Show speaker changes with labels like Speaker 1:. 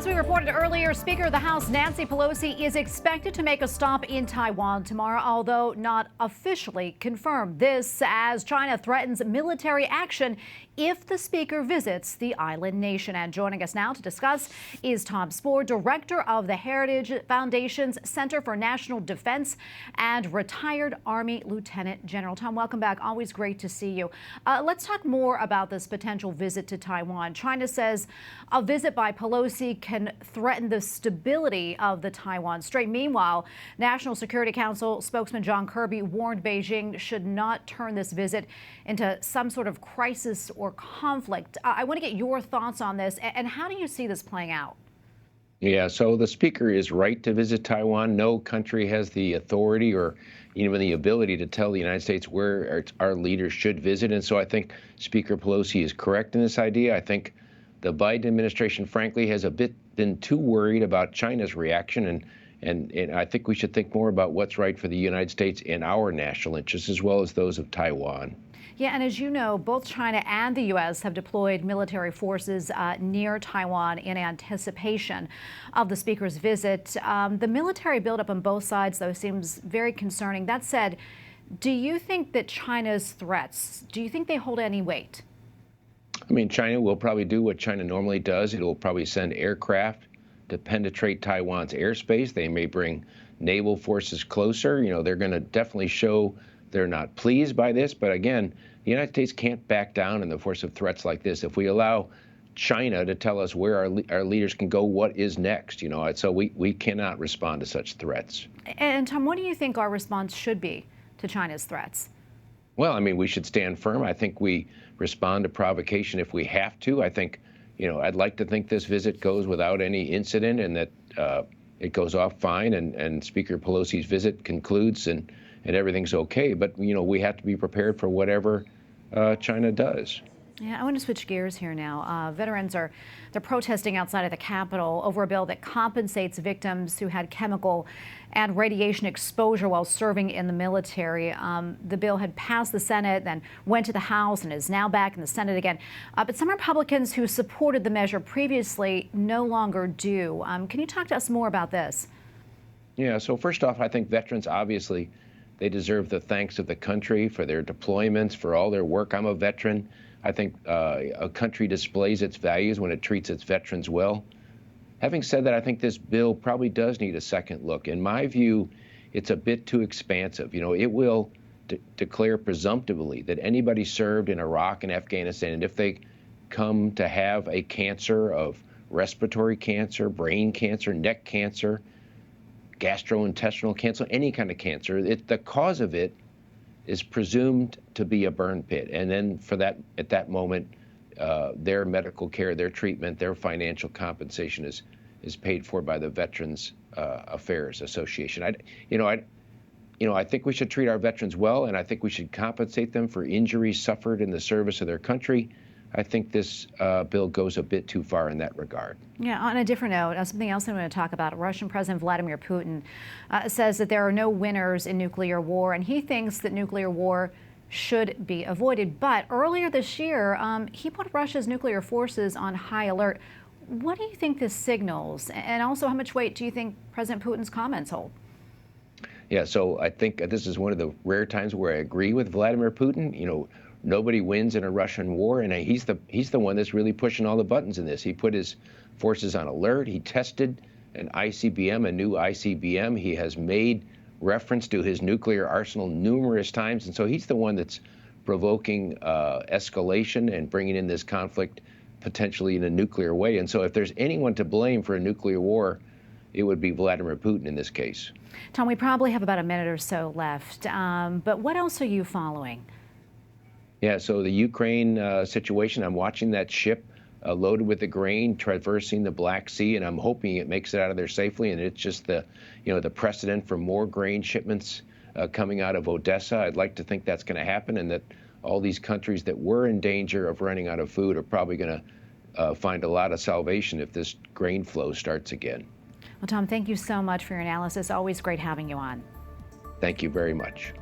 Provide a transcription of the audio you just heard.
Speaker 1: As we reported earlier, Speaker of the House Nancy Pelosi is expected to make a stop in Taiwan tomorrow, although not officially confirmed. This as China threatens military action if the speaker visits the island nation. And joining us now to discuss is Tom Spoehr, director of the Heritage Foundation's Center for National Defense and retired Army Lieutenant General. Tom, welcome back. Always great to see you. Let's talk more about this potential visit to Taiwan. China says a visit by Pelosi can threaten the stability of the Taiwan Strait. Meanwhile, National Security Council spokesman John Kirby warned Beijing should not turn this visit into some sort of crisis or conflict. I want to get your thoughts on this, and how do you see this playing out?
Speaker 2: Yeah, so the speaker is right to visit Taiwan. No country has the authority or even the ability to tell the United States where our leaders should visit. And so I think Speaker Pelosi is correct in this idea. I think the Biden administration, frankly, has a bit been too worried about China's reaction. And I think we should think more about what's right for the United States and our national interests, as well as those of Taiwan.
Speaker 1: Yeah, and as you know, both China and the U.S. have deployed military forces near Taiwan in anticipation of the speaker's visit. The military buildup on both sides, though, seems very concerning. That said, do you think that China's threats, do you think they hold any weight?
Speaker 2: I mean, China will probably do what China normally does. It will probably send aircraft to penetrate Taiwan's airspace. They may bring naval forces closer. You know, they're going to definitely show they're not pleased by this. But again, the United States can't back down in the force of threats like this. If we allow China to tell us where our leaders can go, what is next? You know, so we cannot respond to such threats. And
Speaker 1: Tom, what do you think our response should be to China's threats?
Speaker 2: Well, I mean, we should stand firm. I think we respond to provocation if we have to. I think, you know, I'd like to think this visit goes without any incident and that it goes off fine and Speaker Pelosi's visit concludes and everything's okay. But, you know, we have to be prepared for whatever China does.
Speaker 1: Yeah, I want to switch gears here now. Veterans they're protesting outside of the Capitol over a bill that compensates victims who had chemical and radiation exposure while serving in the military. The bill had passed the Senate, then went to the House, and is now back in the Senate again. But some Republicans who supported the measure previously no longer do. Can you talk to us more about this?
Speaker 2: Yeah, so first off, I think veterans, obviously, they deserve the thanks of the country for their deployments, for all their work. I'm a veteran. I think a country displays its values when it treats its veterans well. Having said that, I think this bill probably does need a second look. In my view, it's a bit too expansive. You know, it will declare presumptively that anybody served in Iraq and Afghanistan, and if they come to have a cancer of respiratory cancer, brain cancer, neck cancer, gastrointestinal cancer, any kind of cancer, the cause of it is presumed to be a burn pit. And then for that, at that moment, their medical care, their treatment, their financial compensation is paid for by the Veterans Affairs Association. I think we should treat our veterans well, and I think we should compensate them for injuries suffered in the service of their country. I think this bill goes a bit too far in that regard.
Speaker 1: Yeah, on a different note, something else I want to talk about. Russian President Vladimir Putin says that there are no winners in nuclear war, and he thinks that nuclear war should be avoided. But earlier this year, he put Russia's nuclear forces on high alert. What do you think this signals? And also, how much weight do you think President Putin's comments hold?
Speaker 2: Yeah, so I think this is one of the rare times where I agree with Vladimir Putin. You know, nobody wins in a Russian war, and he's the one that's really pushing all the buttons in this. He put his forces on alert. He tested an ICBM, a new ICBM. He has made reference to his nuclear arsenal numerous times, and so he's the one that's provoking escalation and bringing in this conflict potentially in a nuclear way. And so if there's anyone to blame for a nuclear war, it would be Vladimir Putin in this case.
Speaker 1: Tom, we probably have about a minute or so left, but what else are you following?
Speaker 2: Yeah, so the Ukraine situation, I'm watching that ship loaded with the grain traversing the Black Sea, and I'm hoping it makes it out of there safely. And it's just the precedent for more grain shipments coming out of Odessa. I'd like to think that's going to happen, and that all these countries that were in danger of running out of food are probably going to find a lot of salvation if this grain flow starts again.
Speaker 1: Well, Tom, thank you so much for your analysis. Always great having you on.
Speaker 2: Thank you very much.